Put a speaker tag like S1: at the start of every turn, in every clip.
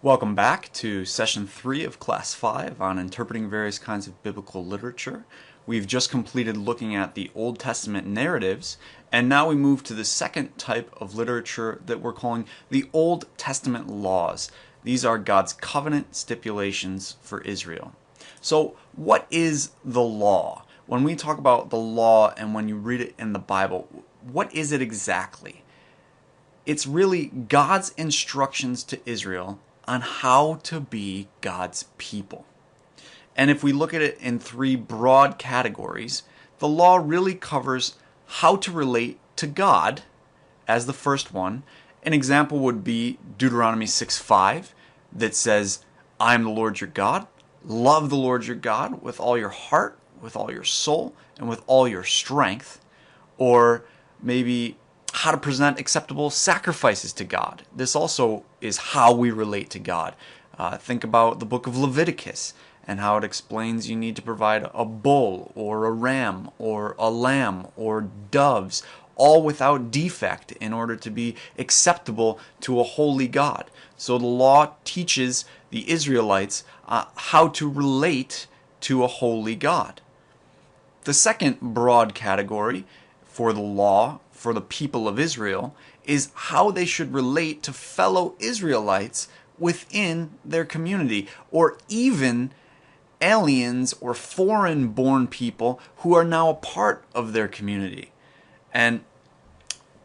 S1: Welcome back to session 3 of class 5 on interpreting various kinds of biblical literature. We've just completed looking at the Old Testament narratives, and now we move to the second type of literature that we're calling the Old Testament laws. These are God's covenant stipulations for Israel. So, what is the law? When we talk about the law and when you read it in the Bible, what is it exactly? It's really God's instructions to Israel on how to be God's people. And if we look at it in three broad categories, the law really covers how to relate to God as the first one. An example would be Deuteronomy 6:5 that says, I am the Lord your God. Love the Lord your God with all your heart, with all your soul, and with all your strength. Or maybe how to present acceptable sacrifices to God. This also is how we relate to God. Think about the book of Leviticus and how it explains you need to provide a bull or a ram or a lamb or doves, all without defect in order to be acceptable to a holy God. So the law teaches the Israelites how to relate to a holy God. The second broad category for the law for the people of Israel is how they should relate to fellow Israelites within their community, or even aliens or foreign-born people who are now a part of their community. And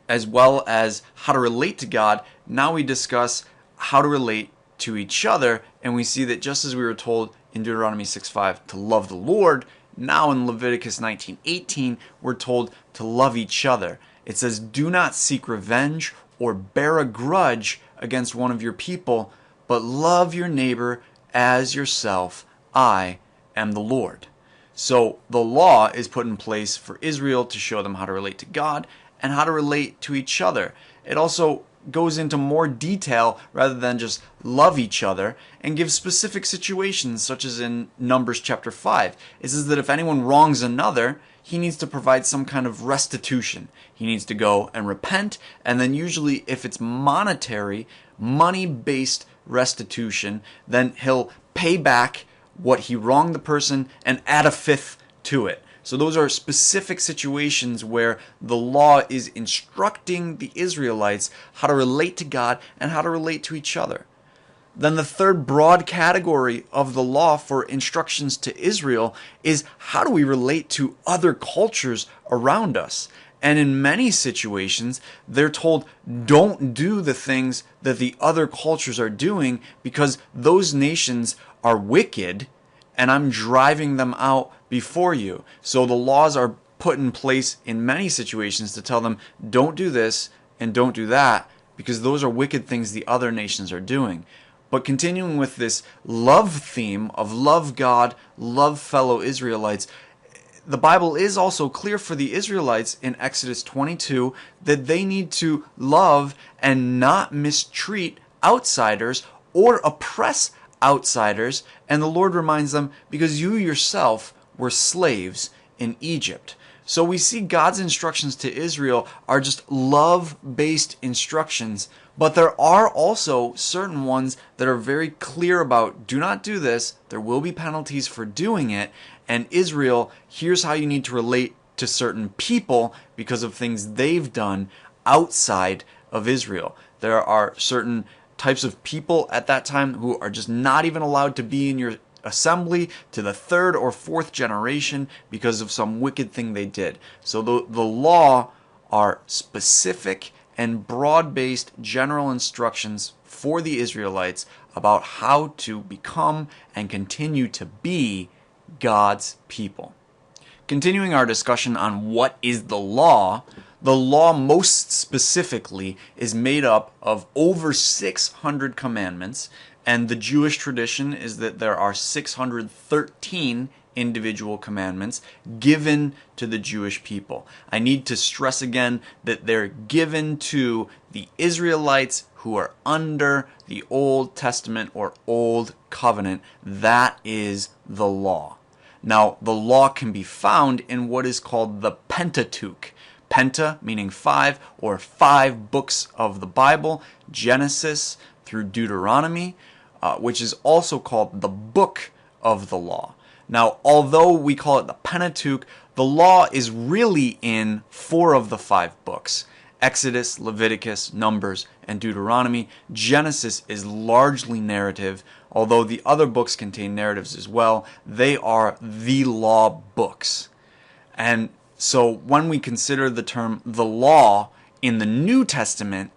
S1: as well as how to relate to God, now we discuss how to relate to each other, and we see that just as we were told in Deuteronomy 6:5 to love the Lord, now in Leviticus 19:18 we're told to love each other. It says, do not seek revenge or bear a grudge against one of your people, but love your neighbor as yourself. I am the Lord. So the law is put in place for Israel to show them how to relate to God and how to relate to each other. It also goes into more detail rather than just love each other and gives specific situations, such as in Numbers chapter 5. It says that if anyone wrongs another, he needs to provide some kind of restitution. He needs to go and repent, and then usually if it's monetary, money-based restitution, then he'll pay back what he wronged the person and add a fifth to it. So those are specific situations where the law is instructing the Israelites how to relate to God and how to relate to each other. Then the third broad category of the law for instructions to Israel is how do we relate to other cultures around us? And in many situations, they're told, don't do the things that the other cultures are doing because those nations are wicked and I'm driving them out before you. So the laws are put in place in many situations to tell them, don't do this and don't do that because those are wicked things the other nations are doing. But continuing with this love theme of love God, love fellow Israelites, the Bible is also clear for the Israelites in Exodus 22 that they need to love and not mistreat outsiders or oppress outsiders. And the Lord reminds them, because you yourself were slaves in Egypt. So we see God's instructions to Israel are just love-based instructions, but there are also certain ones that are very clear about do not do this, there will be penalties for doing it, and Israel, here's how you need to relate to certain people because of things they've done outside of Israel. There are certain types of people at that time who are just not even allowed to be in your assembly to the third or fourth generation because of some wicked thing they did. So the law are specific and broad-based general instructions for the Israelites about how to become and continue to be God's people. Continuing our discussion on what is the law most specifically is made up of over 600 commandments, and the Jewish tradition is that there are 613 individual commandments given to the Jewish people. I need to stress again that they're given to the Israelites who are under the Old Testament or Old Covenant. That is the law. Now, the law can be found in what is called the Pentateuch. Penta meaning 5, or 5 books of the Bible, Genesis through Deuteronomy. which is also called the book of the law. Now, although we call it the Pentateuch, the law is really in 4 of the 5 books. Exodus, Leviticus, Numbers, and Deuteronomy. Genesis is largely narrative, although the other books contain narratives as well. They are the law books. And so when we consider the term the law in the New Testament,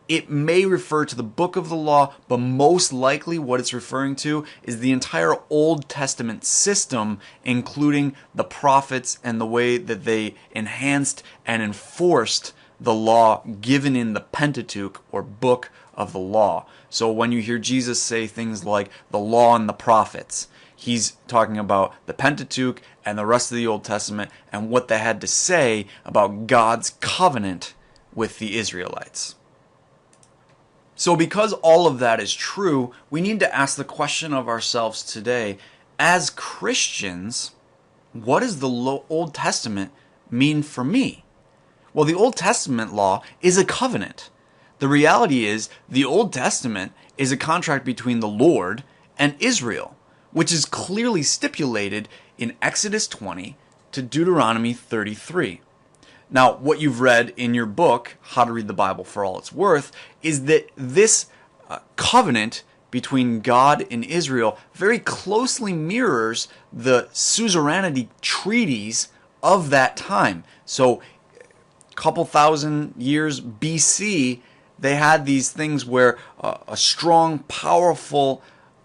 S1: it may refer to the book of the law, but most likely what it's referring to is the entire Old Testament system, including the prophets and the way that they enhanced and enforced the law given in the Pentateuch, or book of the law. So when you hear Jesus say things like the law and the prophets, he's talking about the Pentateuch and the rest of the Old Testament and what they had to say about God's covenant with the Israelites. So because all of that is true, we need to ask the question of ourselves today, as Christians, what does the Old Testament mean for me? Well, the Old Testament law is a covenant. The reality is the Old Testament is a contract between the Lord and Israel, which is clearly stipulated in Exodus 20 to Deuteronomy 33. Now, what you've read in your book, How to Read the Bible for All It's Worth, is that this covenant between God and Israel very closely mirrors the suzerainty treaties of that time. So, a couple thousand years BC, they had these things where a strong, powerful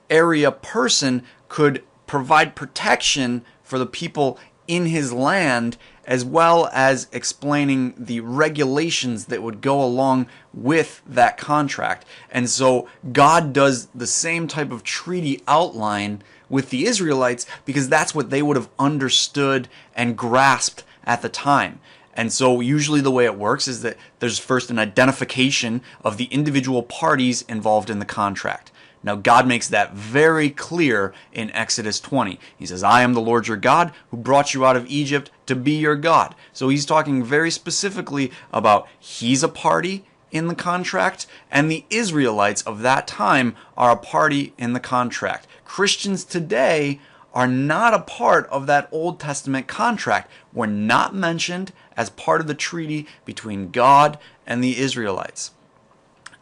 S1: area person could provide protection for the people in his land, as well as explaining the regulations that would go along with that contract. And so God does the same type of treaty outline with the Israelites because that's what they would have understood and grasped at the time. And so usually the way it works is that there's first an identification of the individual parties involved in the contract. Now, God makes that very clear in Exodus 20. He says, I am the Lord your God who brought you out of Egypt to be your God. So he's talking very specifically about he's a party in the contract, and the Israelites of that time are a party in the contract. Christians today are not a part of that Old Testament contract. We're not mentioned as part of the treaty between God and the Israelites.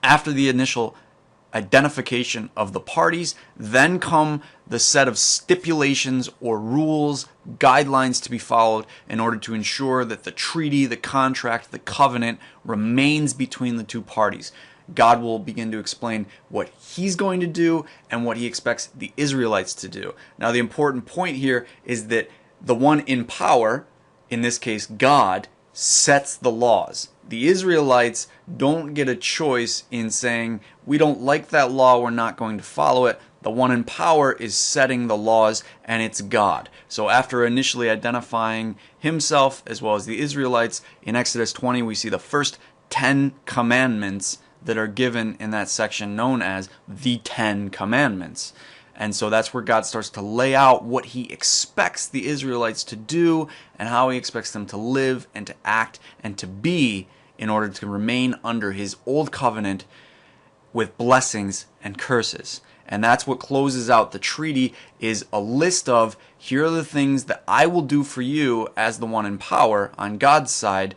S1: After the initial identification of the parties, then come the set of stipulations or rules, guidelines to be followed in order to ensure that the treaty, the contract, the covenant remains between the two parties. God will begin to explain what he's going to do and what he expects the Israelites to do. Now, the important point here is that the one in power, in this case God, sets the laws. The Israelites don't get a choice in saying, we don't like that law, we're not going to follow it. The one in power is setting the laws, and it's God. So after initially identifying himself as well as the Israelites, in Exodus 20 we see the first 10 commandments that are given in that section known as the 10 Commandments. And so that's where God starts to lay out what he expects the Israelites to do and how he expects them to live and to act and to be in order to remain under his old covenant with blessings and curses. And that's what closes out the treaty, is a list of, here are the things that I will do for you as the one in power on God's side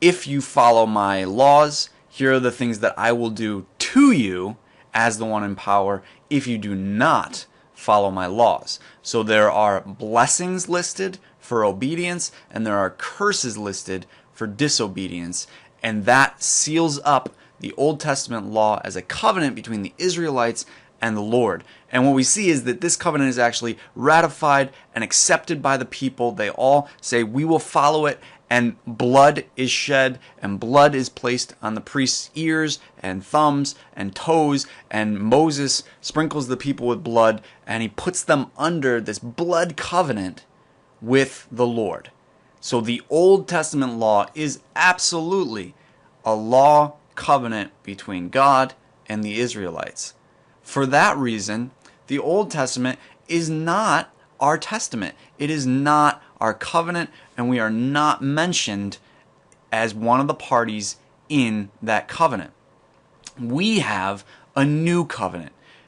S1: if you follow my laws. Here are the things that I will do to you as the one in power if you do not follow my laws. So there are blessings listed for obedience, and there are curses listed for disobedience. And that seals up the Old Testament law as a covenant between the Israelites and the Lord. And what we see is that this covenant is actually ratified and accepted by the people. They all say, we will follow it, and blood is shed, and blood is placed on the priest's ears and thumbs and toes, and Moses sprinkles the people with blood, and he puts them under this blood covenant with the Lord. So the Old Testament law is absolutely a law covenant between God and the Israelites. For that reason, the Old Testament is not our testament. It is not our covenant, and we are not mentioned as one of the parties in that covenant. We have a new covenant.